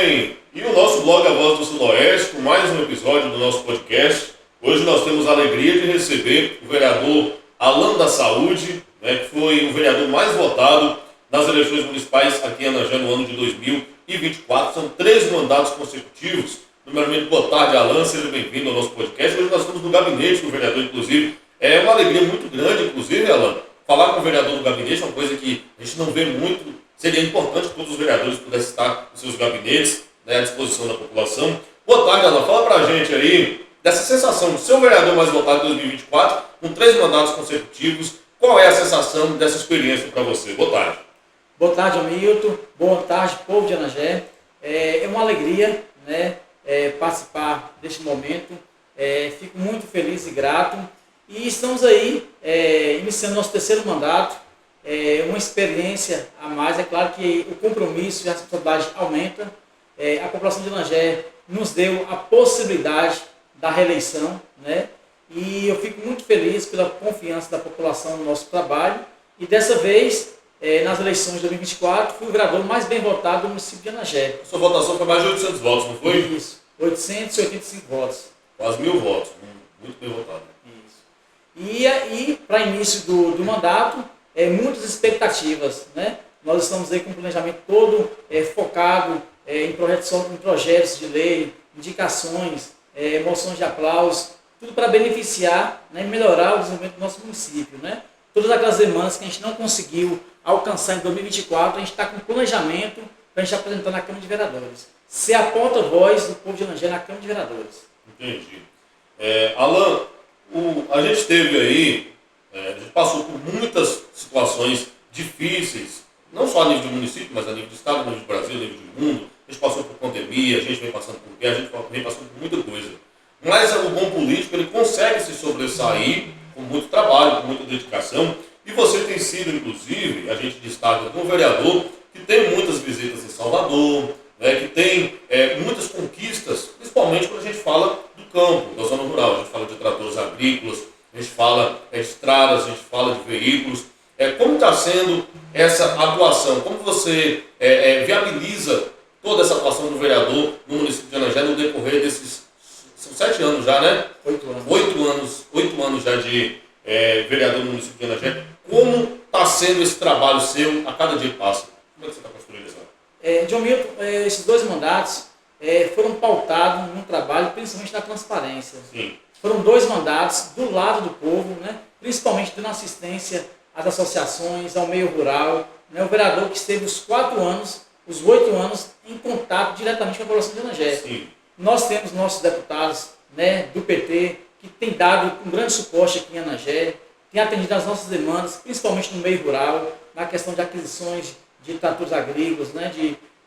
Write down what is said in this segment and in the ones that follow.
bem? E o nosso blog A Voz do Sudoeste, com mais um episódio do nosso podcast. Hoje nós temos a alegria de receber o vereador Alan da Saúde, que foi o vereador mais votado nas eleições municipais aqui em Anagé no ano de 2024. São 3 mandatos consecutivos. Primeiramente, boa tarde, Alan, seja bem-vindo ao nosso podcast. Hoje nós estamos no gabinete do vereador, inclusive. É uma alegria muito grande, inclusive, Alan, falar com o vereador no gabinete é uma coisa que a gente não vê muito. Seria importante que todos os vereadores pudessem estar nos seus gabinetes, à disposição da população. Boa tarde, Alan. Fala pra gente aí dessa sensação de ser o vereador mais votado em 2024, com 3 mandatos consecutivos. Qual é a sensação dessa experiência para você? Boa tarde. Boa tarde, Hamilton. Boa tarde, povo de Anagé. É uma alegria, participar deste momento. Fico muito feliz e grato. E estamos aí, iniciando nosso 3º mandato. Uma experiência a mais. É claro que o compromisso e a responsabilidade aumenta. A população de Anagé nos deu a possibilidade da reeleição, E eu fico muito feliz pela confiança da população no nosso trabalho. E dessa vez, nas eleições de 2024, fui o vereador mais bem votado do município de Anagé. A sua votação foi mais de 800 votos, não foi? Isso, 885 votos. Quase 1000 votos, muito bem votado. Isso. E para início do mandato, muitas expectativas, Nós estamos aí com o planejamento todo focado em projetos de lei, indicações, moções de aplauso, tudo para beneficiar e melhorar o desenvolvimento do nosso município, Todas aquelas demandas que a gente não conseguiu alcançar em 2024, a gente está com planejamento para a gente apresentar na Câmara de Vereadores. Ser a porta-voz do povo de Anagé na Câmara de Vereadores. Entendi. Alan, a gente teve aí, a gente passou por muitas situações difíceis, não só a nível de município, mas a nível de estado, a nível de Brasil, a nível de mundo. A gente passou por pandemia, a gente vem passando por guerra, a gente vem passando por muita coisa. Mas o bom político, ele consegue se sobressair com muito trabalho, com muita dedicação. E você tem sido, inclusive, a gente destaca como vereador, que tem muitas visitas em Salvador, que tem muitas conquistas, principalmente quando a gente fala do campo, da zona rural. A gente fala de tratores agrícolas, a gente fala de estradas, a gente fala de veículos. Como está sendo essa atuação? Como você viabiliza toda essa atuação do vereador no município de Anagé no decorrer desses... São 7 anos já, né? 8 anos. 8 anos já de vereador no município de Anagé. Como está sendo esse trabalho seu a cada dia que passa? Como é que você está construindo isso? John Milton, esses 2 mandatos foram pautados num trabalho principalmente da transparência. Sim. Foram 2 mandatos do lado do povo, principalmente dando assistência às associações, ao meio rural. O vereador que esteve os 4 anos, os 8 anos, em contato diretamente com a população de Anagé. Sim. Nós temos nossos deputados do PT, que tem dado um grande suporte aqui em Anagé, tem atendido às nossas demandas, principalmente no meio rural, na questão de aquisições de tratores agrícolas,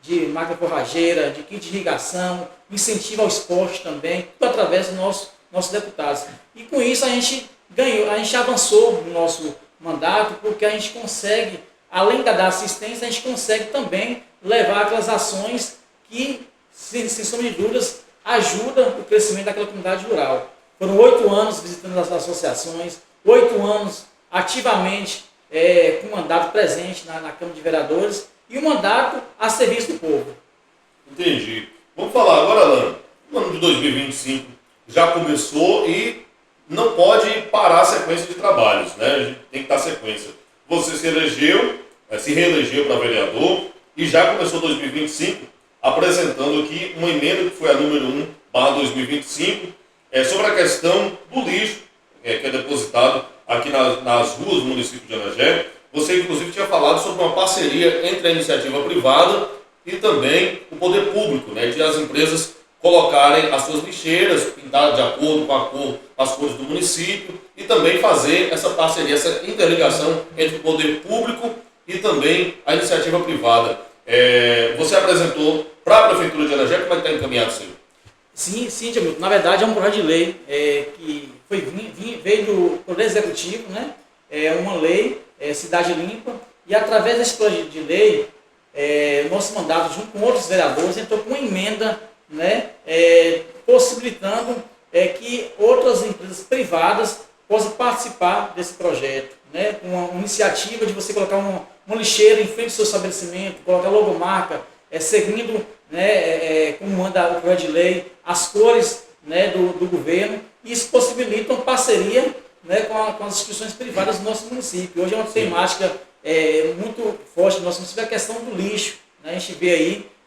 de máquina forrageira, de kit de irrigação, incentivo ao esporte também, tudo através dos nossos deputados. E com isso a gente ganhou, a gente avançou no nosso mandato, porque a gente consegue, além da assistência, a gente consegue também levar aquelas ações que, sem sombra de dúvidas, ajudam o crescimento daquela comunidade rural. Foram 8 anos visitando as associações, 8 anos ativamente com mandato presente na Câmara de Vereadores e um mandato a serviço do povo. Entendi. Vamos falar agora, Alan. O ano de 2025 já começou e não pode parar a sequência de trabalhos, A gente tem que dar sequência. Você se reelegeu para vereador e já começou 2025 apresentando aqui uma emenda que foi a número 1/2025 sobre a questão do lixo que é depositado aqui nas ruas do município de Anagé. Você, inclusive, tinha falado sobre uma parceria entre a iniciativa privada e também o poder público, de as empresas colocarem as suas lixeiras pintadas de acordo com as cores do município e também fazer essa parceria, essa interligação entre o poder público e também a iniciativa privada. Você apresentou para a Prefeitura de Anagé, como é que está encaminhado isso? Sim, Jamilton. Na verdade, é um projeto de lei que veio do Poder Executivo, É uma lei, Cidade Limpa, e através desse projeto de lei, nosso mandato, junto com outros vereadores, entrou com uma emenda, possibilitando que outras empresas privadas possam participar desse projeto, com uma iniciativa de você colocar uma lixeira em frente ao seu estabelecimento, colocar logomarca, seguindo né, como manda o projeto de lei, as cores, né, do governo, e isso possibilita uma parceria, né, com as instituições privadas do nosso município. Hoje é uma temática muito forte do nosso município, a questão do lixo. Né? A gente vê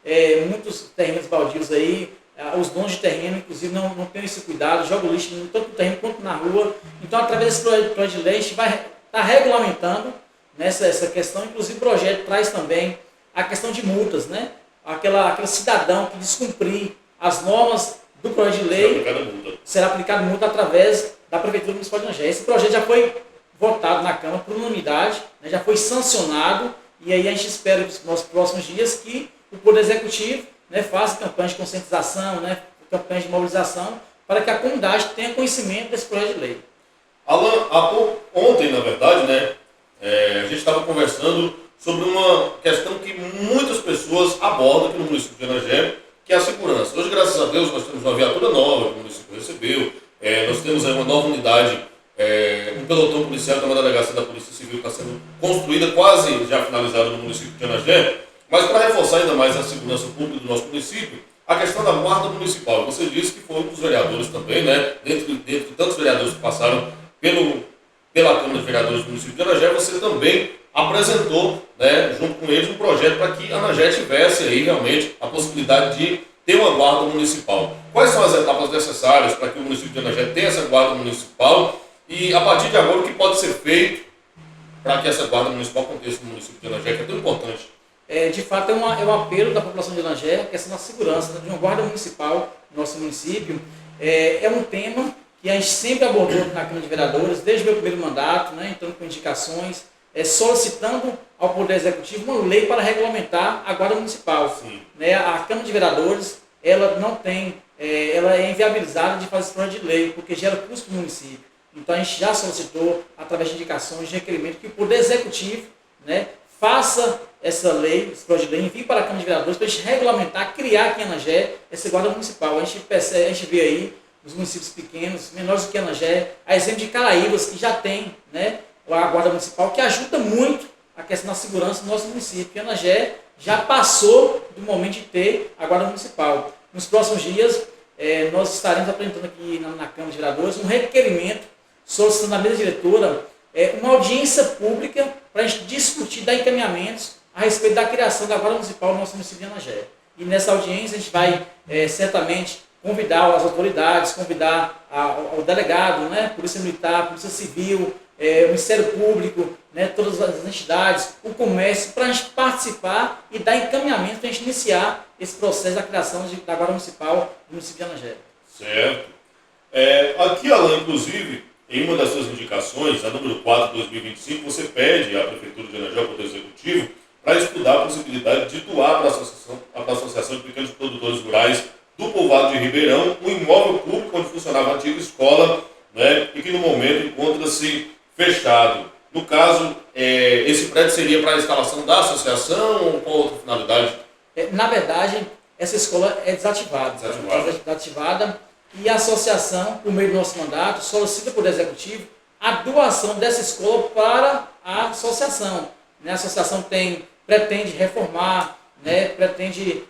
aí muitos terrenos baldios aí, os donos de terreno, inclusive, não têm esse cuidado, jogam lixo tanto no terreno quanto na rua. Então, através desse projeto de lei, a gente vai estar regulamentando essa questão. Inclusive, o projeto traz também a questão de multas, né? Aquele cidadão que descumprir as normas do projeto de lei será aplicado multa através da Prefeitura Municipal de Anagé. Esse projeto já foi votado na Câmara por unanimidade, né? Já foi sancionado, e aí a gente espera nos próximos dias que o Poder Executivo, né, faça campanhas de conscientização, né, campanhas de mobilização, para que a comunidade tenha conhecimento desse projeto de lei. Alan, ontem, na verdade, né, a gente estava conversando sobre uma questão que muitas pessoas abordam aqui no município de Anagé, que é a segurança. Hoje, graças a Deus, nós temos uma viatura nova que o município recebeu, nós temos aí uma nova unidade, um pelotão policial, que é uma delegacia da Polícia Civil, que está sendo construída, quase já finalizada no município de Anagé. Mas para reforçar ainda mais a segurança pública do nosso município, a questão da guarda municipal. Você disse que foi um dos vereadores também, né? Dentre tantos vereadores que passaram pela Câmara de Vereadores do município de Anagé, você também apresentou, né, junto com eles, um projeto para que Anagé tivesse aí realmente a possibilidade de ter uma guarda municipal. Quais são as etapas necessárias para que o município de Anagé tenha essa guarda municipal e, a partir de agora, o que pode ser feito para que essa guarda municipal aconteça no município de Anagé, que é tão importante? De fato, é um apelo da população de Anagé, a questão da segurança, né, de uma guarda municipal no nosso município. É um tema que a gente sempre abordou na Câmara de Vereadores, desde o meu primeiro mandato, né, entrando com indicações, solicitando ao Poder Executivo uma lei para regulamentar a guarda municipal. Né, a Câmara de Vereadores, ela não tem, ela é inviabilizada de fazer esse projeto de lei, porque gera custo para o município. Então a gente já solicitou, através de indicações, de requerimento, que o Poder Executivo, né, faça essa lei, esse projeto de lei, envie para a Câmara de Vereadores para a gente regulamentar, criar aqui em Anagé essa guarda municipal. A gente vê aí os municípios pequenos, menores do que Anagé, a exemplo de Caraíbas, que já tem, né, a guarda municipal, que ajuda muito a questão da segurança do nosso município. E Anagé já passou do momento de ter a guarda municipal. Nos próximos dias, nós estaremos apresentando aqui na Câmara de Vereadores um requerimento solicitando à mesa diretora uma audiência pública para a gente discutir, dar encaminhamentos a respeito da criação da guarda municipal no nosso município de Anagé. E nessa audiência a gente vai certamente convidar as autoridades, convidar o delegado, né, Polícia Militar, Polícia Civil, o Ministério Público, né, todas as entidades, o comércio, para a gente participar e dar encaminhamento para a gente iniciar esse processo da criação da guarda municipal no município de Anagé. Certo. Aqui, Alan, inclusive, em uma das suas indicações, a número 4 de 2025, você pede à Prefeitura de Anagé, ao Poder Executivo, para estudar a possibilidade de doar para a Associação de Pequenos Produtores Rurais do Povoado de Ribeirão um imóvel público onde funcionava a antiga escola, né, e que no momento encontra-se fechado. No caso, esse prédio seria para a instalação da associação ou qual outra finalidade? Na verdade, essa escola é desativada. Desativada. E a associação, por meio do nosso mandato, solicita para o Executivo a doação dessa escola para a associação. Né? A associação pretende reformar, né? Pretende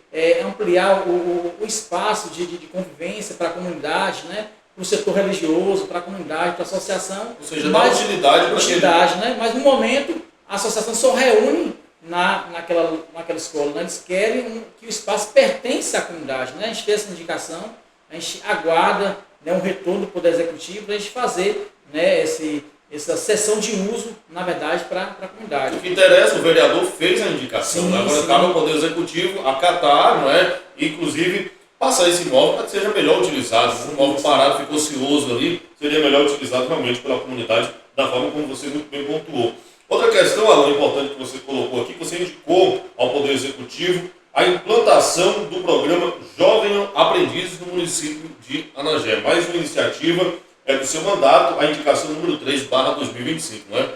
ampliar o espaço de convivência para a comunidade, né? Para o setor religioso, para a comunidade, para a associação. Ou seja, dá utilidade para utilidade, né? Mas no momento, a associação só reúne naquela escola. Né? Eles querem que o espaço pertence à comunidade. Né? A gente fez essa indicação, a gente aguarda, né, um retorno do Poder Executivo para a gente fazer, né, essa sessão de uso, na verdade, para a comunidade. O que interessa, o vereador fez a indicação. Sim, né? Agora cabe ao Poder Executivo acatar, não é? E, inclusive, passar esse imóvel para que seja melhor utilizado. Se o imóvel parado ficou ocioso ali, seria melhor utilizado realmente pela comunidade, da forma como você muito bem pontuou. Outra questão, Alan, importante que você colocou aqui, que você indicou ao Poder Executivo a implantação do programa Jovem Aprendizes no município de Anagé. Mais uma iniciativa do seu mandato, a indicação número 3/2025, não é?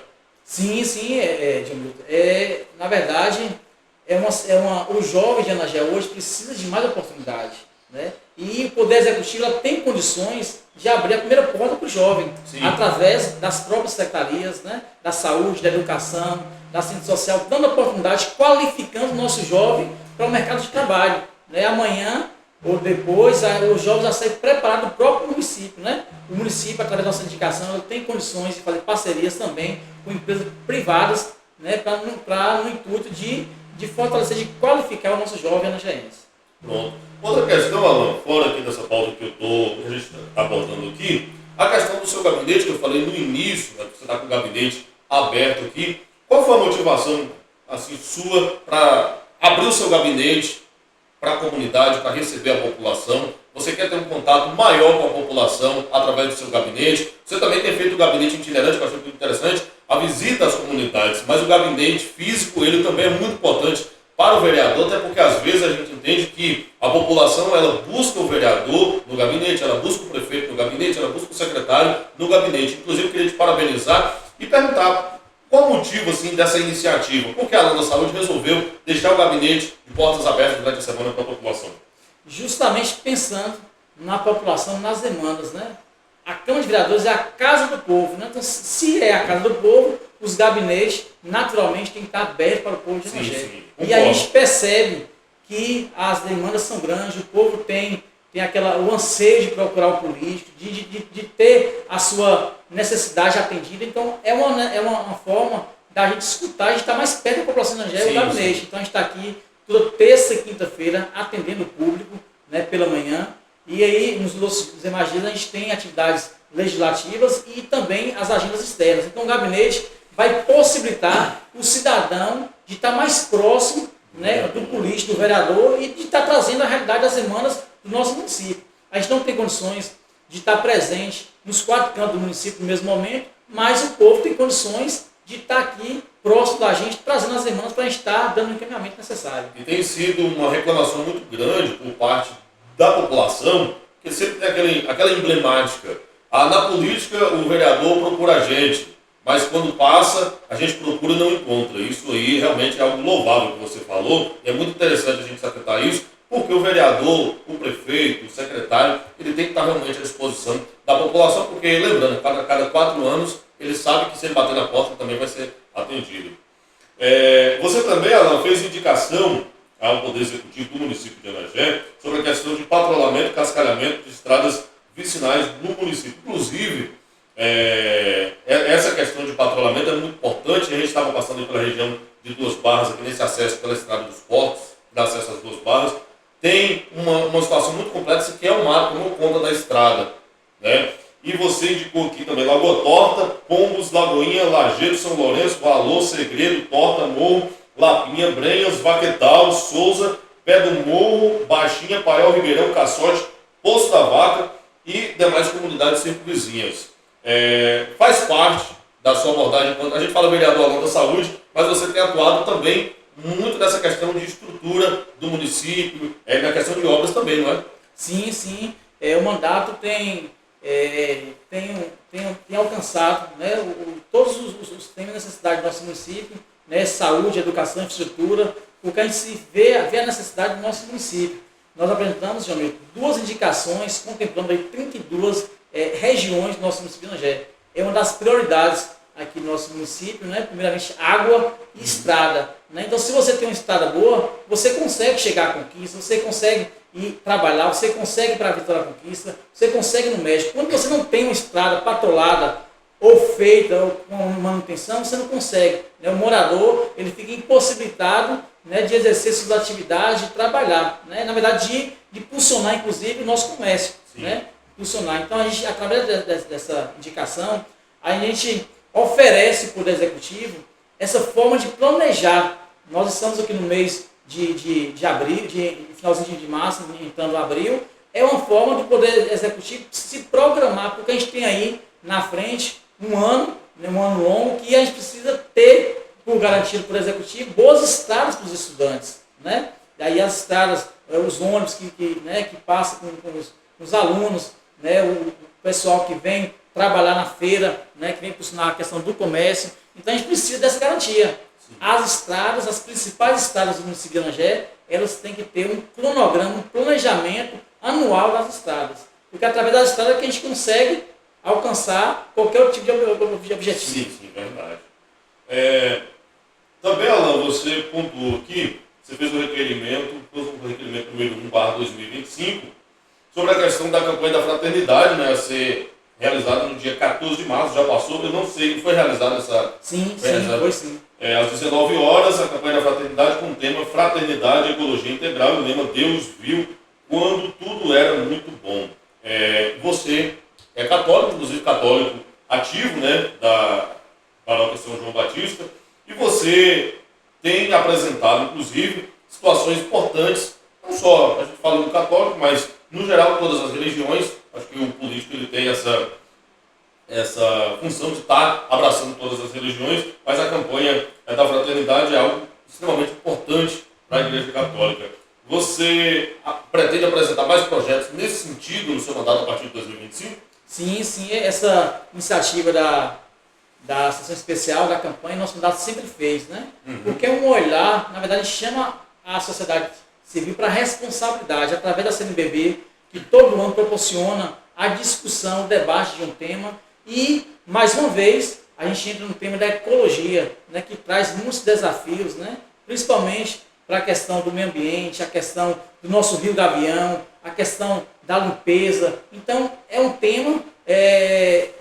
Sim, Jamilton. Na verdade, o jovem de Anagé hoje precisa de mais oportunidade. Né? E o Poder Executivo tem condições de abrir a primeira porta para o jovem, através das próprias secretarias, né? Da saúde, da educação, da assistência social, dando oportunidade, qualificando o nosso jovem para o mercado de trabalho. né, amanhã ou depois, os jovens já saem preparados do próprio município. Né? O município, através da nossa indicação, ele tem condições de fazer parcerias também com empresas privadas, né, no intuito de fortalecer, de qualificar o nosso jovem anajaense. Pronto. Outra questão, Alan, fora aqui dessa pauta que a gente está abordando aqui, a questão do seu gabinete, que eu falei no início, né, que você está com o gabinete aberto aqui. Qual foi a motivação assim, sua para abrir o seu gabinete para a comunidade, para receber a população? Você quer ter um contato maior com a população através do seu gabinete? Você também tem feito o gabinete itinerante, que eu acho muito interessante, a visita às comunidades, mas o gabinete físico, ele também é muito importante para o vereador, até porque às vezes a gente entende que a população ela busca o vereador no gabinete, ela busca o prefeito no gabinete, ela busca o secretário no gabinete. Inclusive, eu queria te parabenizar e perguntar qual o motivo assim, dessa iniciativa? Por que a Alan da Saúde resolveu deixar o gabinete de portas abertas durante a semana para a população? Justamente pensando na população, nas demandas, né? A Câmara de Vereadores é a casa do povo, né? Então, se é a casa do povo, os gabinetes, naturalmente, têm que estar abertos para o povo de Anagé. E a gente percebe que as demandas são grandes, o povo tem o anseio de procurar o político, de ter a sua necessidade atendida. Então, é uma forma da gente escutar, a gente estar mais perto da população de Anagé, o gabinete. Então, a gente está aqui toda terça e quinta-feira atendendo o público, né, pela manhã. E aí, nos demais dias, a gente tem atividades legislativas e também as agendas externas. Então, o gabinete vai possibilitar o cidadão de estar mais próximo, né, do político, do vereador e de estar trazendo a realidade das demandas do nosso município. A gente não tem condições de estar presente nos 4 cantos do município no mesmo momento, mas o povo tem condições de estar aqui próximo da gente, trazendo as demandas para a gente estar dando o encaminhamento necessário. E tem sido uma reclamação muito grande por parte da população, que sempre tem aquela emblemática. Na política, o vereador procura a gente, mas quando passa, a gente procura e não encontra. Isso aí realmente é algo louvável que você falou, e é muito interessante a gente se atentar a isso, porque o vereador, o prefeito, o secretário, ele tem que estar realmente à disposição da população, porque, lembrando, cada 4 anos, ele sabe que se ele bater na porta também vai ser atendido. Você também, Alan, fez indicação ao Poder Executivo do município de Anagé sobre a questão de patrulhamento e cascalhamento de estradas vicinais no município. Inclusive, essa questão de patrulhamento é muito importante. A gente estava passando pela região de Duas Barras, aqui nesse acesso pela Estrada dos Portos, que dá acesso às Duas Barras. Tem uma situação muito complexa que é o mato, tomou conta da estrada, né? E você indicou aqui também Lagoa Torta, Pombos, Lagoinha, Lajeiro, São Lourenço, Valor, Segredo, Torta, Morro, Lapinha, Brenhas, Vaquetal, Souza, Pé do Morro, Baixinha, Paiol, Ribeirão, Caçote, Poço da Vaca e demais comunidades circunvizinhas. Faz parte da sua abordagem, a gente fala vereador Alan da Saúde, mas você tem atuado também muito nessa questão de estrutura do município, na questão de obras também, não é? Sim, sim. O mandato tem alcançado, né, todos os temas de necessidade do nosso município, né, saúde, educação, infraestrutura, porque a gente vê a necessidade do nosso município. Nós apresentamos, João Milton, 2 indicações contemplando aí 32 regiões do nosso município de Anagé. É uma das prioridades aqui no nosso município, né, primeiramente água e estrada. Né? Então, se você tem uma estrada boa, você consegue chegar à conquista, você consegue ir trabalhar, você consegue ir para a Vitória da Conquista, você consegue ir no México. Quando você não tem uma estrada patrolada ou feita ou com manutenção, você não consegue. Né? O morador ele fica impossibilitado, né, de exercer suas atividades, de trabalhar. Né? Na verdade, de impulsionar, inclusive, o nosso comércio. Né? Impulsionar. Então, a gente, através dessa indicação, a gente oferece para o Executivo essa forma de planejar. Nós estamos aqui no mês de abril, finalzinho de março, entrando abril. É uma forma do Poder Executivo se programar, porque a gente tem aí na frente um ano longo que a gente precisa ter, por garantido por Executivo, boas estradas para os estudantes. Né? Daí as estradas, os ônibus que passam com os alunos, né? O pessoal que vem trabalhar na feira, né? Que vem impulsionar a questão do comércio. Então a gente precisa dessa garantia. Sim. As estradas, as principais estradas do município de Anagé, elas têm que ter um cronograma, um planejamento anual das estradas. Porque através das estradas é que a gente consegue alcançar qualquer tipo de objetivo. Sim, verdade. Também, Alan, você pontuou aqui você fez o requerimento número 1/2025, sobre a questão da campanha da fraternidade, né, a ser realizada no dia 14 de março, já passou, eu não sei, foi realizada essa... Foi sim. Às 19 horas, a campanha da fraternidade com o tema Fraternidade e Ecologia Integral, e o lema Deus viu quando tudo era muito bom. Você é católico, inclusive católico ativo, né, da Paróquia São João Batista, e você tem apresentado, inclusive, situações importantes, não só a gente fala do católico, mas no geral todas as religiões. Acho que o político ele tem essa função de estar abraçando todas as religiões, mas a campanha da fraternidade é algo extremamente importante para a Igreja Católica. Você pretende apresentar mais projetos nesse sentido no seu mandato a partir de 2025? Sim, essa iniciativa da sessão especial da campanha, nosso mandato sempre fez, né? Porque é um olhar, na verdade, chama a sociedade civil para a responsabilidade, através da CNBB, que todo ano proporciona a discussão, o debate de um tema, e, mais uma vez, a gente entra no tema da ecologia, né, que traz muitos desafios, né, principalmente para a questão do meio ambiente, a questão do nosso Rio Gavião, a questão da limpeza. Então, é um tema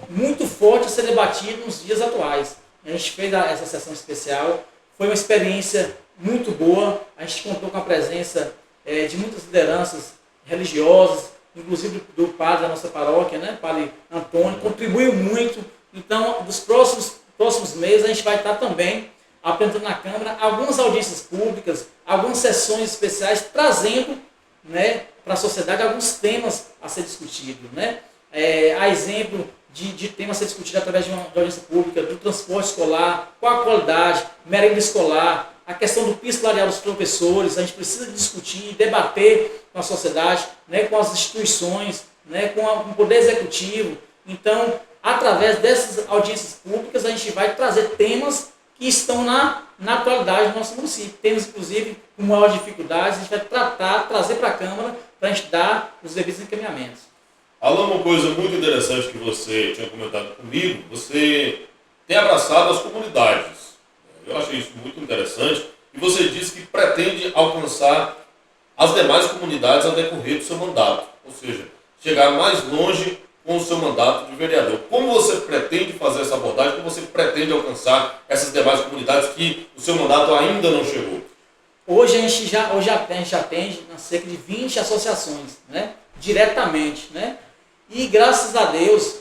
muito forte a ser debatido nos dias atuais. A gente fez essa sessão especial, foi uma experiência muito boa, a gente contou com a presença de muitas lideranças religiosas, inclusive do padre da nossa paróquia, né, padre Antônio, contribuiu muito. Então, nos próximos meses, a gente vai estar também apresentando na Câmara algumas audiências públicas, algumas sessões especiais, trazendo, né, para a sociedade alguns temas a ser discutidos, né? A exemplo de temas a ser discutidos através de uma audiência pública, do transporte escolar, qual a qualidade, merenda escolar, a questão do piso salarial dos professores. A gente precisa discutir, debater com a sociedade, né, com as instituições, né, com o Poder Executivo. Então, através dessas audiências públicas, a gente vai trazer temas que estão na atualidade do nosso município. Temas, inclusive, com maiores dificuldades, a gente vai trazer para a Câmara para a gente dar os devidos encaminhamentos. Alan, uma coisa muito interessante que você tinha comentado comigo, você tem abraçado as comunidades. Eu achei isso muito interessante. E você disse que pretende alcançar as demais comunidades ao decorrer do seu mandato. Ou seja, chegar mais longe com o seu mandato de vereador. Como você pretende fazer essa abordagem? Como você pretende alcançar essas demais comunidades que o seu mandato ainda não chegou? Hoje a gente atende cerca de 20 associações, né, diretamente, né? E graças a Deus,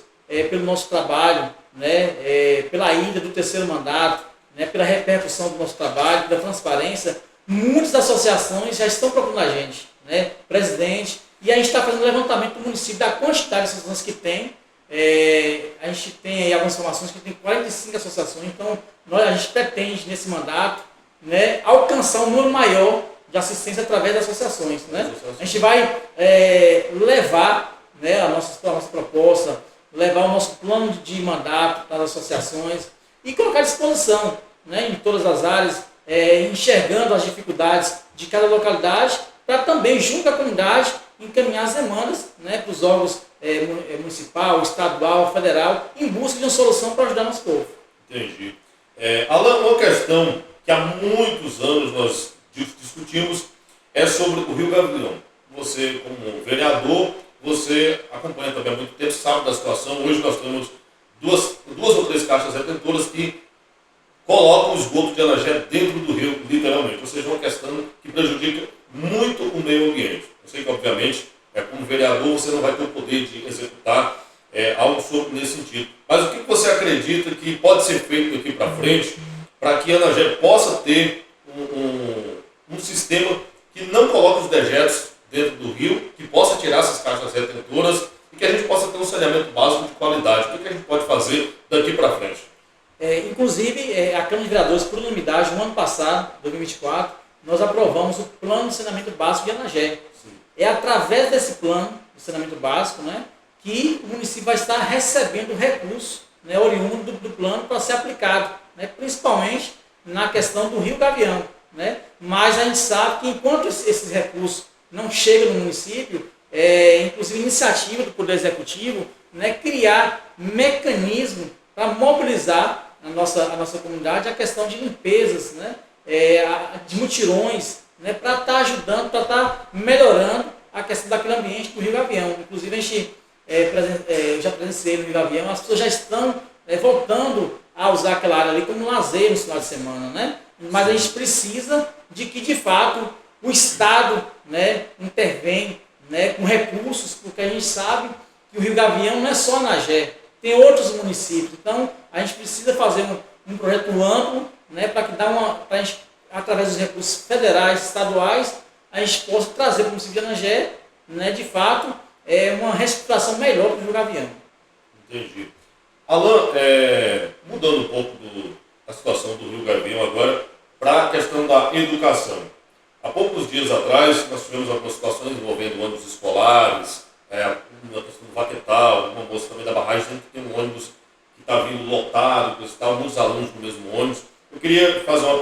pelo nosso trabalho, né, pela ida do terceiro mandato, né, pela repercussão do nosso trabalho, pela transparência, muitas associações já estão procurando a gente, né, presidente, e a gente está fazendo um levantamento do município da quantidade de associações que tem. A gente tem aí algumas informações que tem 45 associações, então a gente pretende, nesse mandato, né, alcançar um número maior de assistência através das associações, né? A gente vai levar, né, a nossa proposta, levar o nosso plano de mandato para as associações e colocar à disposição, né, em todas as áreas, enxergando as dificuldades de cada localidade, para também, junto à comunidade, encaminhar as demandas, né, para os órgãos municipal, estadual, federal, em busca de uma solução para ajudar nosso povo. Entendi. Alan, uma questão que há muitos anos nós discutimos é sobre o Rio Gavião. Você, como vereador, você acompanha também há muito tempo, sabe da situação. Hoje nós temos duas ou três caixas retentoras que colocam o esgoto de Anagé dentro do rio, literalmente. Ou seja, uma questão que prejudica muito o meio ambiente. Eu sei que, obviamente, como vereador, você não vai ter o poder de executar algo nesse sentido. Mas o que você acredita que pode ser feito daqui para frente para que Anagé possa ter um sistema que não coloque os dejetos dentro do rio, que possa tirar essas caixas retentoras e que a gente possa ter um saneamento básico de qualidade? O que a gente pode fazer daqui para frente? Inclusive, a Câmara de Vereadores, por unanimidade, no ano passado, 2024, nós aprovamos o Plano de Saneamento Básico de Anagé. Sim. É através desse plano de saneamento básico, né, que o município vai estar recebendo recursos, né, oriundo do plano para ser aplicado, né, principalmente na questão do Rio Gavião, né? Mas a gente sabe que enquanto esses recursos não chegam no município, inclusive iniciativa do Poder Executivo, né, criar mecanismo para mobilizar a nossa comunidade a questão de limpezas, né, de mutirões, né, para estar ajudando, para estar melhorando a questão daquele ambiente do Rio Gavião. Inclusive, a gente, eu já presenciei no Rio Gavião, as pessoas já estão voltando a usar aquela área ali como lazer no final de semana, né? Mas a gente precisa de que, de fato, o Estado, né, intervém, né, com recursos, porque a gente sabe que o Rio Gavião não é só Anagé, tem outros municípios. Então, a gente precisa fazer um projeto amplo, né, para que pra gente, através dos recursos federais, estaduais, a gente possa trazer para o município de Anagé, né, de fato, uma reestruturação melhor para o Rio Gavião. Entendi. Alan, mudando um pouco da situação do Rio Gavião agora para a questão da educação. Há poucos dias atrás, nós tivemos algumas situações envolvendo ônibus escolares, na questão do Vaquetal, uma moça também da barragem, sempre tem um ônibus que está vindo lotado, muitos alunos no mesmo ônibus. Eu queria fazer uma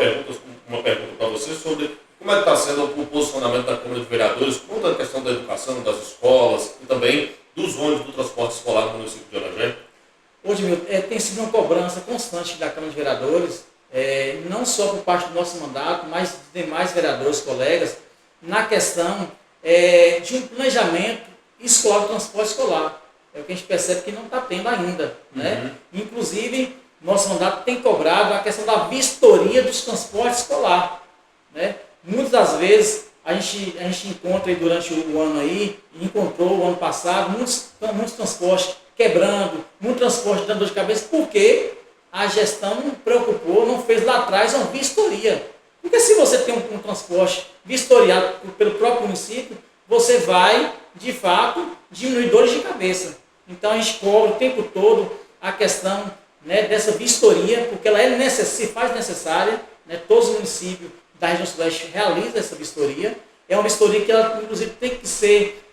pergunta para você sobre como é que está sendo o posicionamento da Câmara de Vereadores quanto à questão da educação, das escolas e também dos ônibus do transporte escolar no município de Anagé. Hoje, tem sido uma cobrança constante da Câmara de Vereadores, não só por parte do nosso mandato, mas de demais vereadores, colegas, na questão de um planejamento escolar do transporte escolar. É o que a gente percebe que não está tendo ainda. Né? Inclusive, nosso mandato tem cobrado a questão da vistoria dos transportes escolar. Né? Muitas das vezes, a gente encontra aí durante o ano aí, e encontrou o ano passado, muitos transportes quebrando, muito transporte dando dor de cabeça, porque a gestão não preocupou, não fez lá atrás uma vistoria. Porque se você tem um transporte vistoriado pelo próprio município, você vai, de fato, diminuir dores de cabeça. Então a gente cobra o tempo todo a questão, né, dessa vistoria, porque ela se faz necessária, né, todos os municípios da região sudeste realizam essa vistoria. É uma vistoria que ela, inclusive, tem que ser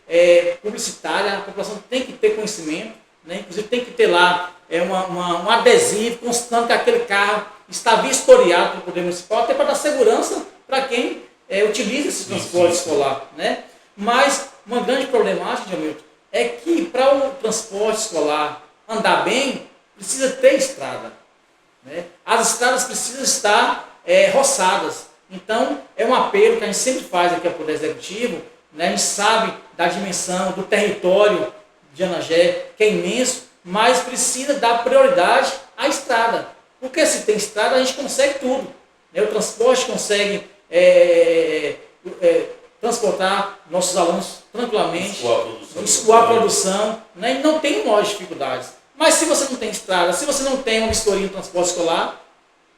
publicitária, a população tem que ter conhecimento, né? Inclusive tem que ter lá um adesivo constante que aquele carro está vistoriado pelo Poder Municipal, até para dar segurança para quem utiliza esse transporte escolar. Né? Mas uma grande problemática, Jamilton, é que para o transporte escolar andar bem, precisa ter estrada. Né? As estradas precisam estar roçadas. Então, é um apelo que a gente sempre faz aqui ao Poder Executivo, né? A gente sabe da dimensão do território de Anagé, que é imenso, mas precisa dar prioridade à estrada. Porque se tem estrada, a gente consegue tudo. Né? O transporte consegue transportar nossos alunos tranquilamente, escoar a produção, né? E não tem maiores dificuldades. Mas se você não tem estrada, se você não tem uma vistoria no transporte escolar,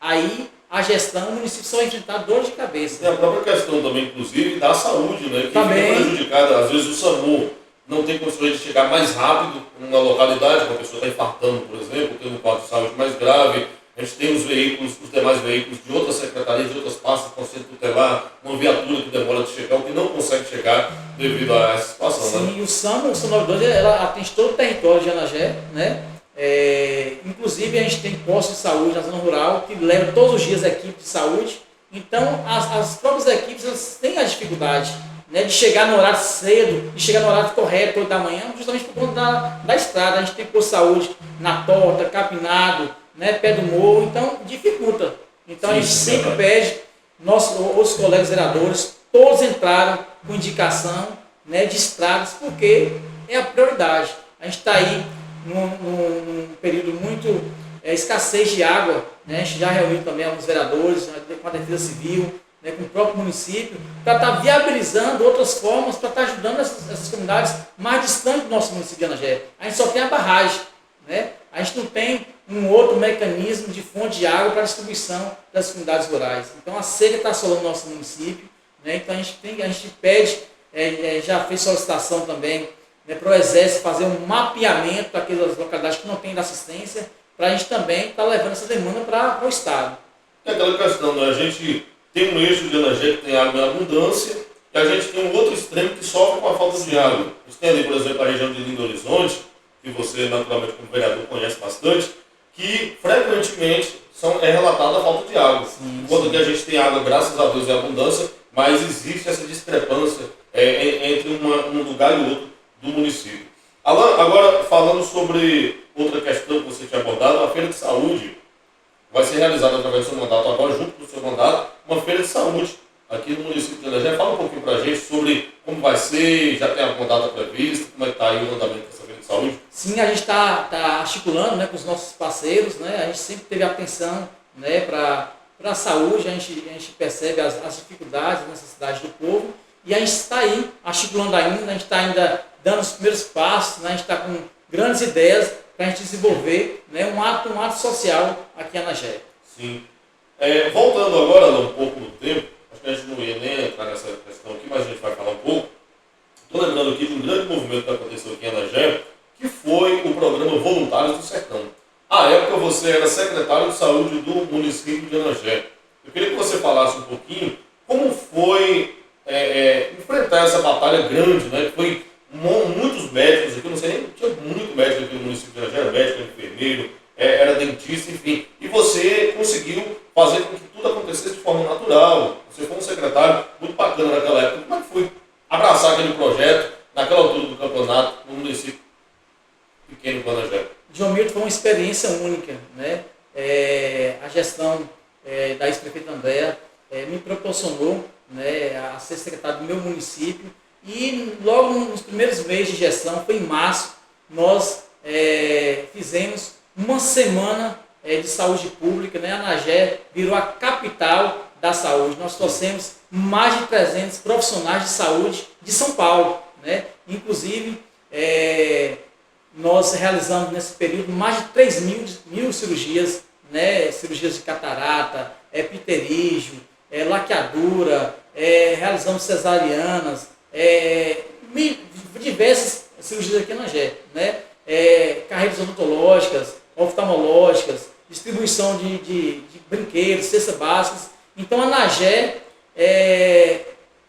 aí a gestão, o município só vai enfrentar dor de cabeça. E a própria questão também, inclusive, da saúde, né? Que também fica prejudicada. Às vezes o SAMU não tem condições de chegar mais rápido numa localidade, uma pessoa está infartando, por exemplo, tendo um quadro de saúde mais grave. A gente tem os veículos, os demais veículos de outras secretarias, de outras pastas, conselho tutelar, uma viatura que demora de chegar, ou que não consegue chegar devido a essa situação. Sim, né? e o SAMU 92, ela atende todo o território de Anagé, né? Inclusive a gente tem postos de saúde na zona rural que leva todos os dias a equipe de saúde. Então as próprias equipes elas têm a dificuldade, né, de chegar no horário cedo, de chegar no horário correto, 8 da manhã, justamente por conta da estrada. A gente tem posto de saúde na Torta, Capinado, né, pé do morro, então dificulta. Então a gente sempre pede, os colegas vereadores, todos entraram com indicação, né, de estradas, porque é a prioridade. A gente está aí num período muito escassez de água, né? A gente já reuniu também alguns vereadores, com a Defesa Civil, né, com o próprio município, para estar viabilizando outras formas, para estar ajudando essas comunidades mais distantes do nosso município de Anagé. A gente só tem a barragem, né? A gente não tem um outro mecanismo de fonte de água para a distribuição das comunidades rurais. Então a seca está assolando o nosso município, né? Então a gente pede, já fez solicitação também, né, para o Exército fazer um mapeamento daquelas localidades que não têm assistência, para a gente também estar levando essa demanda para o Estado. É aquela questão, né? A gente tem um eixo de Anagé que tem água em abundância, e a gente tem um outro extremo que sofre com a falta de água. A gente tem ali, por exemplo, a região de Lindo Horizonte, que você, naturalmente, como vereador, conhece bastante, que frequentemente é relatada a falta de água. Enquanto que a gente tem água, graças a Deus, em abundância, mas existe essa discrepância entre um lugar e outro do município. Alan, agora falando sobre outra questão que você tinha abordado, a Feira de Saúde vai ser realizada através do seu mandato, agora junto com o seu mandato, uma Feira de Saúde aqui no município de de Anagé, fala um pouquinho para a gente sobre como vai ser, já tem alguma data prevista, como é que está aí o andamento dessa feira de saúde? Sim, a gente está articulando, né, com os nossos parceiros, né, a gente sempre teve atenção, né, para a saúde, a gente percebe as dificuldades, as necessidades do povo, e a gente está aí articulando ainda, a gente está ainda dando os primeiros passos, né, a gente está com grandes ideias para a gente desenvolver, né, um ato social aqui em Anagé. Sim. Voltando agora um pouco no tempo, acho que a gente não ia nem entrar nessa questão aqui, mas a gente vai falar um pouco. Estou lembrando aqui de um grande movimento que aconteceu aqui em Anagé, que foi o programa Voluntários do Sertão. À época você era secretário de saúde do município de Anagé. Eu queria que você falasse um pouquinho como foi enfrentar essa batalha grande, né? Que foi muitos médicos aqui, não sei nem, tinha muito médico aqui no município de Anagé, era médico, era enfermeiro, era dentista, enfim. E você conseguiu fazer com que tudo acontecesse de forma natural. Você foi um secretário muito bacana naquela época. Como é que foi abraçar aquele projeto naquela altura do campeonato no município pequeno do Anagé? João Milton, foi uma experiência única, né? A gestão da ex-prefeita Andréa me proporcionou, né, a ser secretário do meu município, e logo nos primeiros meses de gestão, foi em março, nós fizemos uma semana de saúde pública, né? Anagé virou a capital da saúde. Nós trouxemos mais de 300 profissionais de saúde de São Paulo, né? Inclusive, nós realizamos nesse período mais de 3 mil cirurgias, né? Cirurgias de catarata, pterígio, laqueadura, realizamos cesarianas, diversas cirurgias aqui na Anagé, né? Carreiras odontológicas, oftalmológicas, distribuição de brinquedos, cestas básicas. Então a Anagé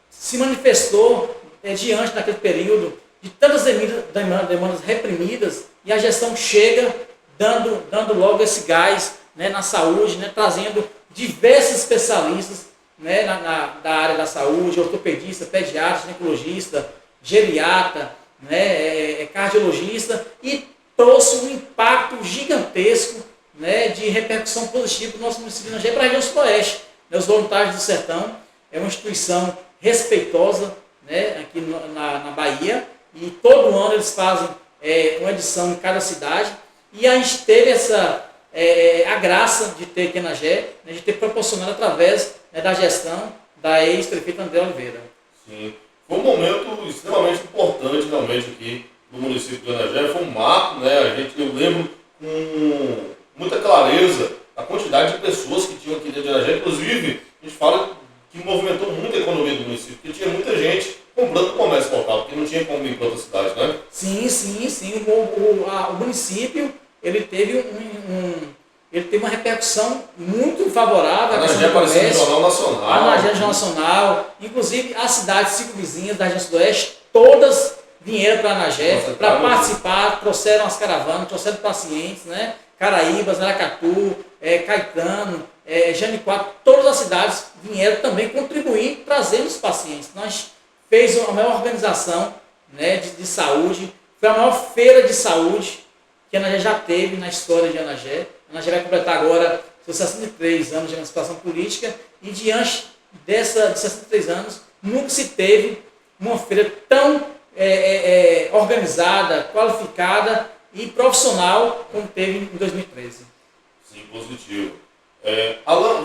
se manifestou diante daquele período de tantas demandas reprimidas, e a gestão chega dando logo esse gás, né, na saúde, né, trazendo diversos especialistas, né, da área da saúde, ortopedista, pediatra, ginecologista, geriatra, né, cardiologista, e trouxe um impacto gigantesco, né, de repercussão positiva para o nosso município de Anagé e para a região sudoeste. Os Voluntários do Sertão é uma instituição respeitosa, né, aqui na Bahia, e todo ano eles fazem uma edição em cada cidade, e a gente teve a graça de ter aqui em Anagé, né, de ter proporcionado através, né, da gestão da ex-prefeita Andréa Oliveira. Sim, foi um momento extremamente importante realmente aqui no município de Anagé, foi um marco, né? Eu lembro com muita clareza a quantidade de pessoas que tinham aqui dentro de Anagé. Inclusive, a gente fala que movimentou muito a economia do município, porque tinha muita gente comprando o comércio local, porque não tinha como ir para outra cidade, né? Sim. O município, ele teve uma repercussão muito favorável. A Anagé apareceu no Jornal Nacional. A Anagé no Jornal Nacional. Inclusive, as cidades cinco-vizinhas da região sudoeste, todas vieram para a Anagé para participar, trouxeram as caravanas, trouxeram pacientes, né? Caraíbas, Aracatu, Caetano, Janiquara, todas as cidades vieram também contribuir trazendo os pacientes. Nós fez a maior organização, né, de saúde, foi a maior feira de saúde que a Anagé já teve na história de Anagé. A Anagé vai completar agora seus 63 anos de emancipação política, e diante de 63 anos, nunca se teve uma feira tão organizada, qualificada e profissional como teve em 2013. Sim, positivo. Alan,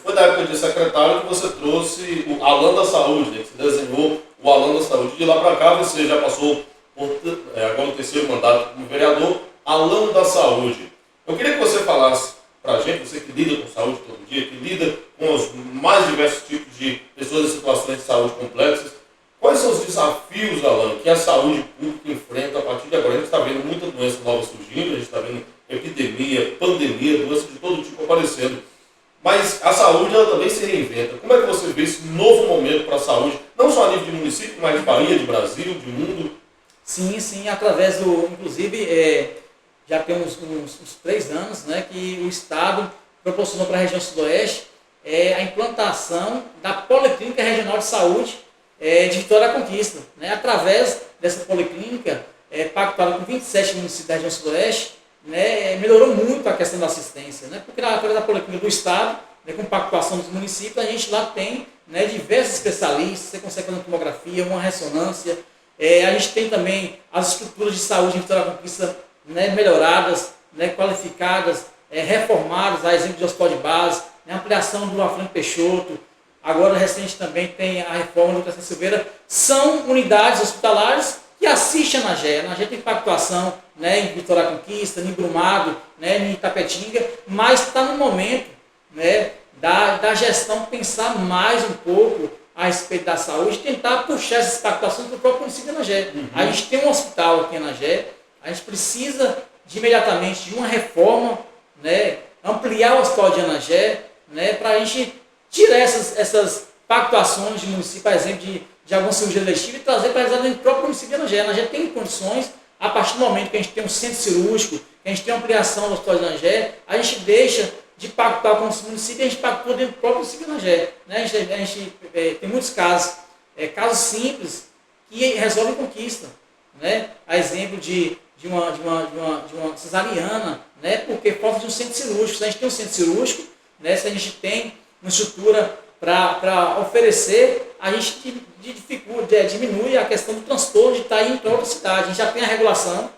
foi da época de secretário que você trouxe o Alan da Saúde, né, que você desenhou o Alan da Saúde. De lá para cá você já passou por agora o terceiro mandato como vereador, Alan da Saúde. Eu queria que você falasse para a gente, você que lida com saúde todo dia, que lida com os mais diversos tipos de pessoas em situações de saúde complexas, quais são os desafios, Alan, que a saúde pública enfrenta a partir de agora? A gente está vendo muita doença nova surgindo, a gente está vendo epidemia, pandemia, doenças de todo tipo aparecendo. Mas a saúde, ela também se reinventa. Como é que você vê esse novo momento para a saúde, não só a nível de município, mas de Bahia, de Brasil, de mundo? Sim, através inclusive, já tem uns 3 anos, né, que o Estado proporcionou para a região sudoeste a implantação da Policlínica Regional de Saúde de Vitória da Conquista, né? Através dessa policlínica, pactuada com 27 municípios da região sudoeste, né, melhorou muito a questão da assistência, né? Porque através da Policlínica do Estado, com pactuação dos municípios, a gente lá tem, né, diversos especialistas, você consegue fazer uma tomografia, uma ressonância, a gente tem também as estruturas de saúde em Vitória da Conquista, né, melhoradas, né, qualificadas, reformadas, a exemplo de hospital de base, né, ampliação do Afrânio Peixoto, agora recente também tem a reforma do Castelo Silveira, são unidades hospitalares que assistem a ANAGE. A ANAGE tem pactuação, né, em Vitória da Conquista, em Brumado, né, em Itapetinga, mas está no momento, né, da gestão pensar mais um pouco a respeito da saúde, tentar puxar essas pactuações para o próprio município de Anagé. A gente tem um hospital aqui em Anagé, a gente precisa imediatamente de uma reforma, né, ampliar o hospital de Anagé, né, para a gente tirar essas pactuações de município, por exemplo, de alguma cirurgia eletiva e trazer para realizar no próprio município de Anagé. Anagé tem condições, a partir do momento que a gente tem um centro cirúrgico, que a gente tem uma ampliação do hospital de Anagé, a gente deixa de pactuar com o município, a gente pactua dentro do próprio município de Anagé. Né? A gente tem muitos casos, casos simples, que resolvem conquista. Né? A exemplo de uma cesariana, né? Porque falta de um centro cirúrgico. Se a gente tem um centro cirúrgico, né? Se a gente tem uma estrutura para oferecer, a gente diminui a questão do transtorno de estar indo para outra cidade. A gente já tem a regulação,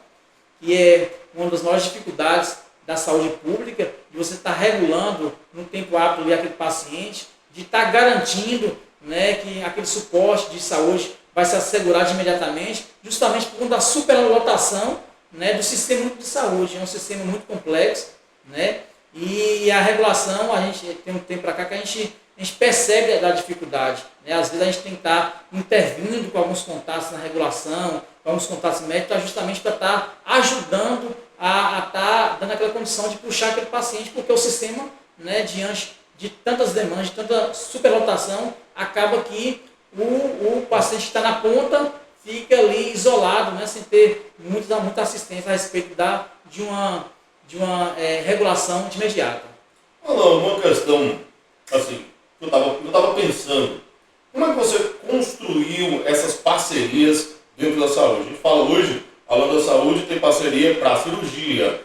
que é uma das maiores dificuldades da saúde pública, de você estar regulando no tempo hábil ali aquele paciente, de estar garantindo, né, que aquele suporte de saúde vai ser assegurado imediatamente, justamente por conta da superlotação, né, do sistema único de saúde. É um sistema muito complexo, né, e a regulação, a gente tem um tempo para cá que a gente percebe a dificuldade. Né? Às vezes a gente tem que estar intervindo com alguns contatos na regulação, com alguns contatos médicos, justamente para estar ajudando a estar dando aquela condição de puxar aquele paciente, porque o sistema, né, diante de tantas demandas, de tanta superlotação, acaba que o paciente que está na ponta fica ali isolado, né, sem ter muita assistência a respeito de uma regulação de imediata. Olha, uma questão, assim, que eu estava pensando, como é que você construiu essas parcerias dentro da saúde? A gente fala hoje, falando da saúde, tem parceria para cirurgia,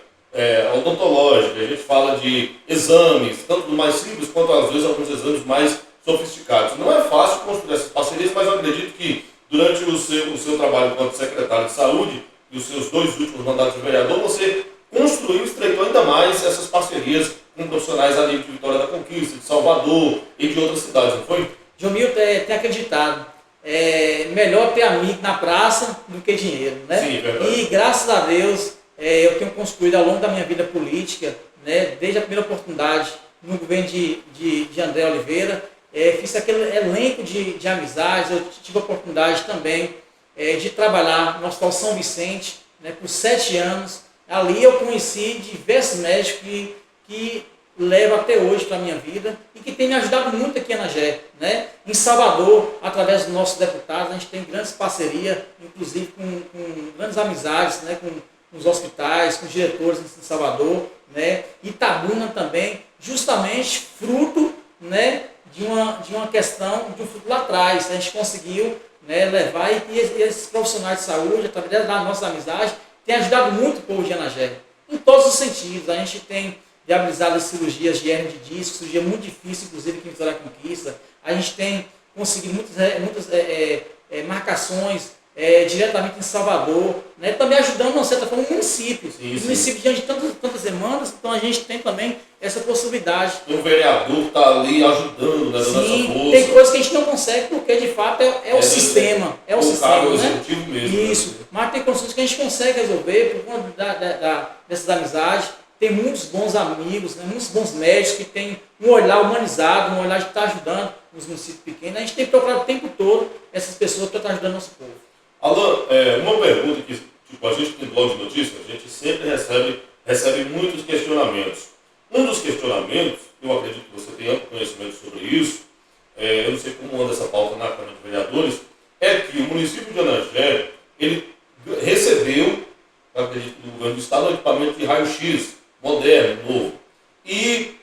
odontológica, a gente fala de exames, tanto do mais simples quanto às vezes alguns exames mais sofisticados. Não é fácil construir essas parcerias, mas eu acredito que durante o seu trabalho enquanto secretário de saúde e os seus 2 últimos mandatos de vereador, você construiu e estreitou ainda mais essas parcerias com profissionais ali de Vitória da Conquista, de Salvador e de outras cidades, não foi? João Milton tem acreditado. É melhor ter amigo na praça do que dinheiro, né? Sim, verdade. E graças a Deus eu tenho construído ao longo da minha vida política, né, desde a primeira oportunidade no governo de André Oliveira, fiz aquele elenco de amizades. Eu tive a oportunidade também de trabalhar no Hospital São Vicente, né, por 7 anos. Ali eu conheci diversos médicos que levo até hoje para a minha vida e que tem me ajudado muito aqui em Anagé. Né? Em Salvador, através dos nossos deputados, a gente tem grandes parcerias, inclusive com grandes amizades, né? com os hospitais, com os diretores em Salvador. Né? Itabuna também, justamente fruto, né, de uma questão, de um fruto lá atrás. A gente conseguiu, né, levar e esses profissionais de saúde, através da nossa amizade, têm ajudado muito o povo de Anagé. Em todos os sentidos. A gente tem viabilizado as cirurgias de hérnia de disco, cirurgia muito difícil, inclusive aqui em Vitória da Conquista. A gente tem conseguido muitas marcações diretamente em Salvador, né? Também ajudando, de uma certa forma, o município. O município, diante de tantas demandas, então a gente tem também essa possibilidade. O vereador está ali ajudando, né, dando essa força. Tem coisas que a gente não consegue, porque de fato é o sistema. É o sistema, né? Mesmo, isso. Né? Mas tem condições que a gente consegue resolver por conta dessas amizades. Tem muitos bons amigos, né, muitos bons médicos que têm um olhar humanizado, um olhar de estar ajudando os municípios pequenos. A gente tem procurado o tempo todo essas pessoas para estar ajudando o nosso povo. Alan, uma pergunta que a gente tem blog de notícias, a gente sempre recebe muitos questionamentos. Um dos questionamentos, eu acredito que você tem amplo conhecimento sobre isso, eu não sei como anda essa pauta na Câmara de Vereadores, é que o município de Anagé, ele recebeu, acredito, do governo do estado, um equipamento de raio-x moderno, novo. E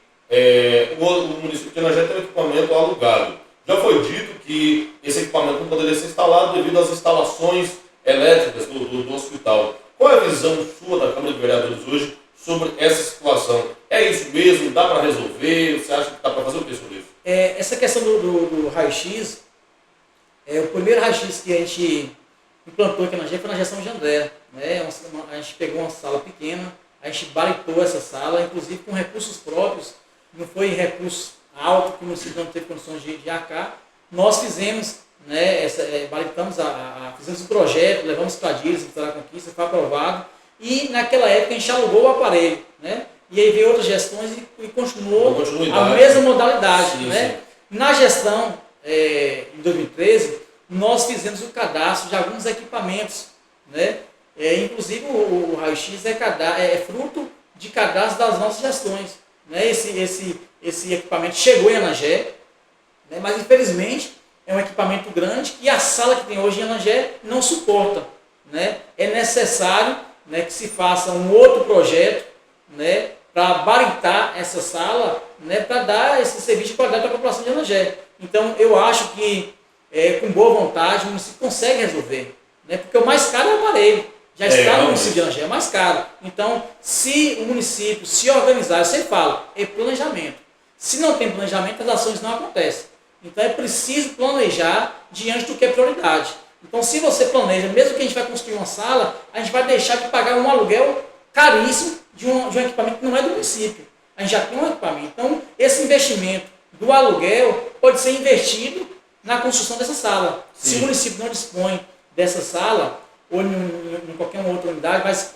o município de Anagé tem um equipamento alugado. Já foi dito que esse equipamento não poderia ser instalado devido às instalações elétricas do hospital. Qual é a visão sua da Câmara de Vereadores hoje sobre essa situação? É isso mesmo? Dá para resolver? Você acha que dá para fazer o que sobre isso? Essa questão do raio-x, o primeiro raio-x que a gente implantou aqui na GE foi na gestão de André. Né? A gente pegou uma sala pequena, a gente baritou essa sala, inclusive com recursos próprios, não foi recurso alto, que o município não teve condições de arcar. Nós fizemos, né, baritamos, fizemos um projeto, levamos para a DIRS, para a Conquista, foi aprovado, e naquela época a gente alugou o aparelho, né? E aí veio outras gestões e continuou a mesma modalidade. Sim, né? Sim. Na gestão, em 2013, nós fizemos o cadastro de alguns equipamentos. Né? Inclusive o raio-x é fruto de cadastro das nossas gestões. Né? Esse equipamento chegou em Anagé, né? Mas infelizmente é um equipamento grande que a sala que tem hoje em Anagé não suporta. Né? É necessário, né, que se faça um outro projeto, né, para baritar essa sala, né, para dar esse serviço de qualidade para a população de Anagé. Então, eu acho que, com boa vontade, o município consegue resolver. Né, porque o mais caro é o aparelho. Já está no município de Anagé, é mais caro. Então, se o município se organizar, eu sempre falo, é planejamento. Se não tem planejamento, as ações não acontecem. Então, é preciso planejar diante do que é prioridade. Então, se você planeja, mesmo que a gente vai construir uma sala, a gente vai deixar de pagar um aluguel caríssimo de um equipamento que não é do município. A gente já tem um equipamento. Então, esse investimento do aluguel pode ser investido na construção dessa sala. Sim. Se o município não dispõe dessa sala, ou em qualquer outra unidade, mas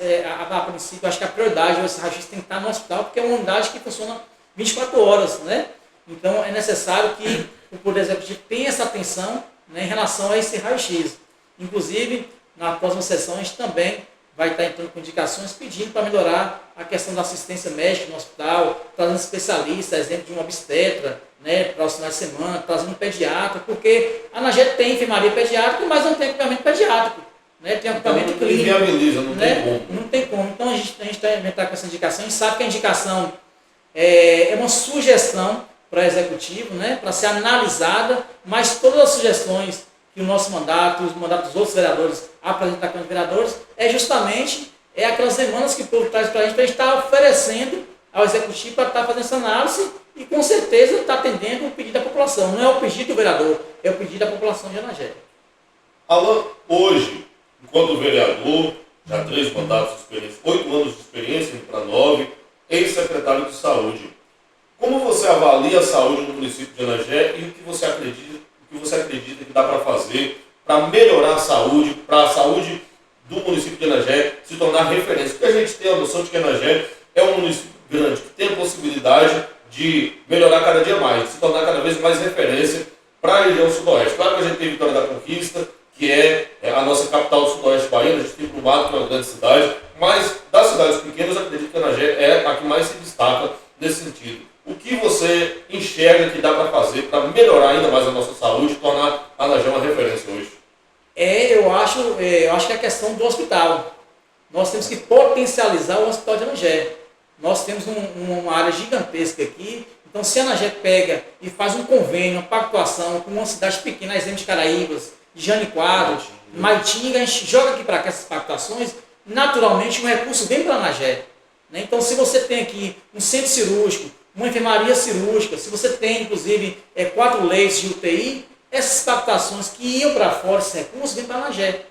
a princípio, acho que a prioridade desse raio-x tem que estar no hospital, porque é uma unidade que funciona 24 horas. Né? Então, é necessário que o Poder Executivo tenha essa atenção, né, em relação a esse raio-x. Inclusive, na próxima sessão, a gente também vai estar entrando com indicações pedindo para melhorar a questão da assistência médica no hospital, trazendo especialistas, exemplo de um obstetra, né, para os finais de semana, trazendo um pediatra, porque a Anagé tem enfermaria pediátrica, mas não tem equipamento pediátrico. Né, tem equipamento então, clínico. Viabiliza, não, né, tem como. Não tem como. Então, a gente está inventando com essa indicação, a gente sabe que a indicação é uma sugestão para o Executivo, né, para ser analisada, mas todas as sugestões que o nosso mandato, os mandatos dos outros vereadores apresentam à Câmara de Vereadores, é justamente aquelas demandas que o povo traz para a gente estar oferecendo ao Executivo para estar fazendo essa análise e com certeza está atendendo o pedido da população. Não é o pedido do vereador, é o pedido da população de Anagé. Alan, hoje, enquanto vereador, já 3 mandatos de experiência, 8 anos de experiência, indo para 9, ex-secretário de Saúde. Como você avalia a saúde no município de Anagé e o que você acredita que dá para fazer para melhorar a saúde, para a saúde do município de Anagé se tornar referência? Porque a gente tem a noção de que Anagé é um município grande, que tem a possibilidade de melhorar cada dia mais, de se tornar cada vez mais referência para a região sudoeste. Claro que a gente tem Vitória da Conquista, que é a nossa capital do sudoeste baiano, a gente tem Brumado, que é uma grande cidade, mas das cidades pequenas, eu acredito que Anagé é a que mais se destaca nesse sentido. O que você enxerga que dá para fazer para melhorar ainda mais a nossa saúde e tornar a Anagé uma referência hoje? Eu acho que é a questão do hospital. Nós temos que potencializar o hospital de Anagé. Nós temos uma área gigantesca aqui, então se a Anagé pega e faz um convênio, uma pactuação com uma cidade pequena, exemplo de Caraíbas, de Janiquara, Maitinga, a gente joga aqui para cá essas pactuações, naturalmente o recurso vem para a Anagé. Né? Então se você tem aqui um centro cirúrgico, uma enfermaria cirúrgica, se você tem, inclusive, 4 leitos de UTI, essas captações que iam para fora, esses recursos, vêm para a Anagé.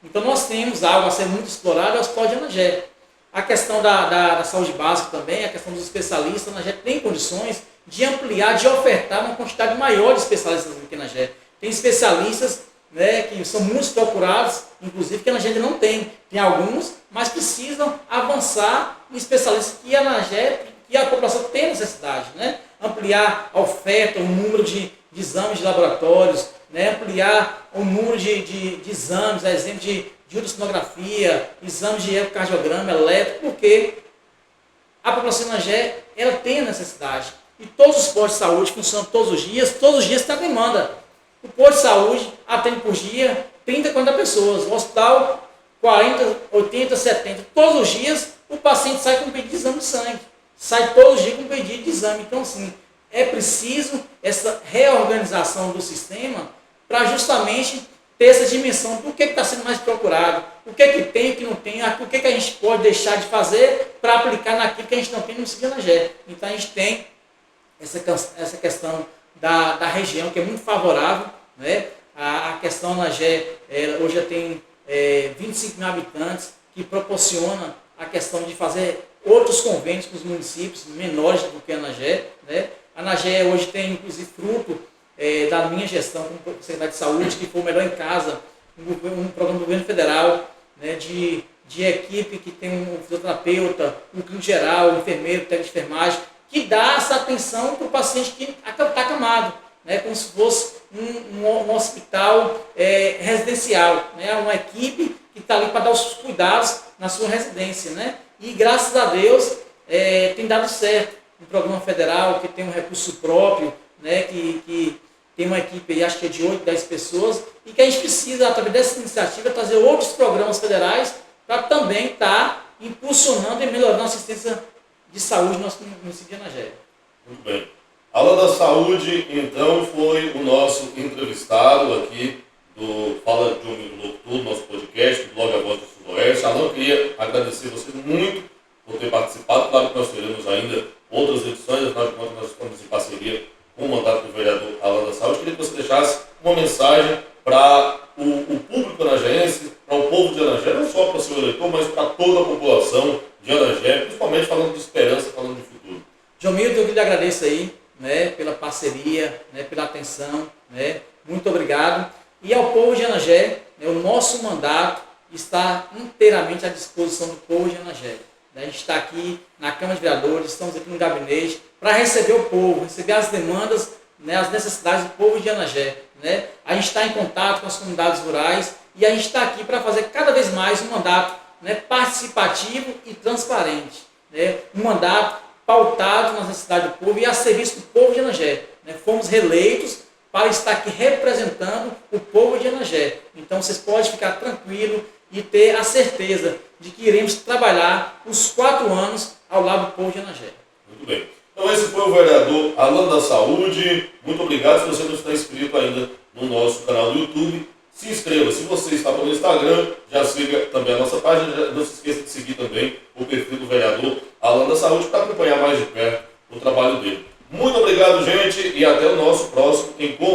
Então, nós temos algo a ser muito explorado, é o hospital de Anagé. A questão da saúde básica também, a questão dos especialistas, a Anagé tem condições de ampliar, de ofertar uma quantidade maior de especialistas aqui na Anagé. Tem especialistas, né, que são muito procurados, inclusive que a Anagé ainda não tem. Tem alguns, mas precisam avançar em especialistas que a Anagé, que a população tem necessidade, né? Ampliar a oferta, o número de exames de laboratórios, né? Ampliar o número de exames, a exemplo de ultrassonografia, exames de ecocardiograma, elétrico, porque a população de Anagé, ela tem a necessidade. E todos os postos de saúde funcionam todos os dias tem a demanda. O posto de saúde atende por dia 30, 40 pessoas. O hospital, 40, 80, 70. Todos os dias o paciente sai com um pedido de exame de sangue. Sai todos os dias com um pedido de exame. Então, assim, é preciso essa reorganização do sistema para justamente ter essa dimensão do que está sendo mais procurado, o que tem, o que não tem, o que a gente pode deixar de fazer para aplicar naquilo que a gente não tem no município de Anagé. Então a gente tem essa questão da região, que é muito favorável, né? A questão Anagé, hoje já tem 25 mil habitantes, que proporciona a questão de fazer outros convênios com os municípios menores do que Anagé, né? Anagé hoje tem, inclusive, fruto da minha gestão como secretário de saúde, que foi o Melhor em Casa, um programa do governo federal, né, de equipe que tem um fisioterapeuta, um clínico geral, um enfermeiro, técnico de enfermagem, que dá essa atenção para o paciente que está acamado, né, como se fosse um hospital residencial, né, uma equipe que está ali para dar os cuidados na sua residência, né, e graças a Deus tem dado certo. Um programa federal que tem um recurso próprio, né, que tem uma equipe aí, acho que é de 8, 10 pessoas, e que a gente precisa, através dessa iniciativa, trazer outros programas federais para também estar impulsionando e melhorando a assistência de saúde no nosso município de Anagé. Muito bem. Aula da Saúde, então, foi o nosso entrevistado aqui do Fala de um Locutor, do nosso podcast, do blog A Voz do Sudoeste. Alan, queria agradecer você muito por ter participado. Claro que nós teremos ainda outras edições, afinal de contas nós estamos em parceria com o mandato do vereador Alan da Saúde. Queria que você deixasse uma mensagem para o público anagense, para o povo de Anagé, não só para o seu eleitor, mas para toda a população de Anagé, principalmente falando de esperança, falando de futuro. João Milton, eu lhe agradeço aí, né, pela parceria, né, pela atenção, né, muito obrigado. E ao povo de Anagé, né, o nosso mandato está inteiramente à disposição do povo de Anagé. A gente está aqui na Câmara de Vereadores, estamos aqui no gabinete para receber o povo, receber as demandas, né, as necessidades do povo de Anagé, né? A gente está em contato com as comunidades rurais e a gente está aqui para fazer cada vez mais um mandato, né, participativo e transparente, né? Um mandato pautado nas necessidades do povo e a serviço do povo de Anagé, né? Fomos reeleitos para estar aqui representando o povo de Anagé. Então vocês podem ficar tranquilos e ter a certeza de que iremos trabalhar os 4 anos ao lado do povo de Anagé. Muito bem. Então esse foi o vereador Alan da Saúde. Muito obrigado. Se você não está inscrito ainda no nosso canal do YouTube, se inscreva. Se você está pelo Instagram, já siga também a nossa página. Não se esqueça de seguir também o perfil do vereador Alan da Saúde para acompanhar mais de perto o trabalho dele. Muito obrigado, gente, e até o nosso próximo encontro.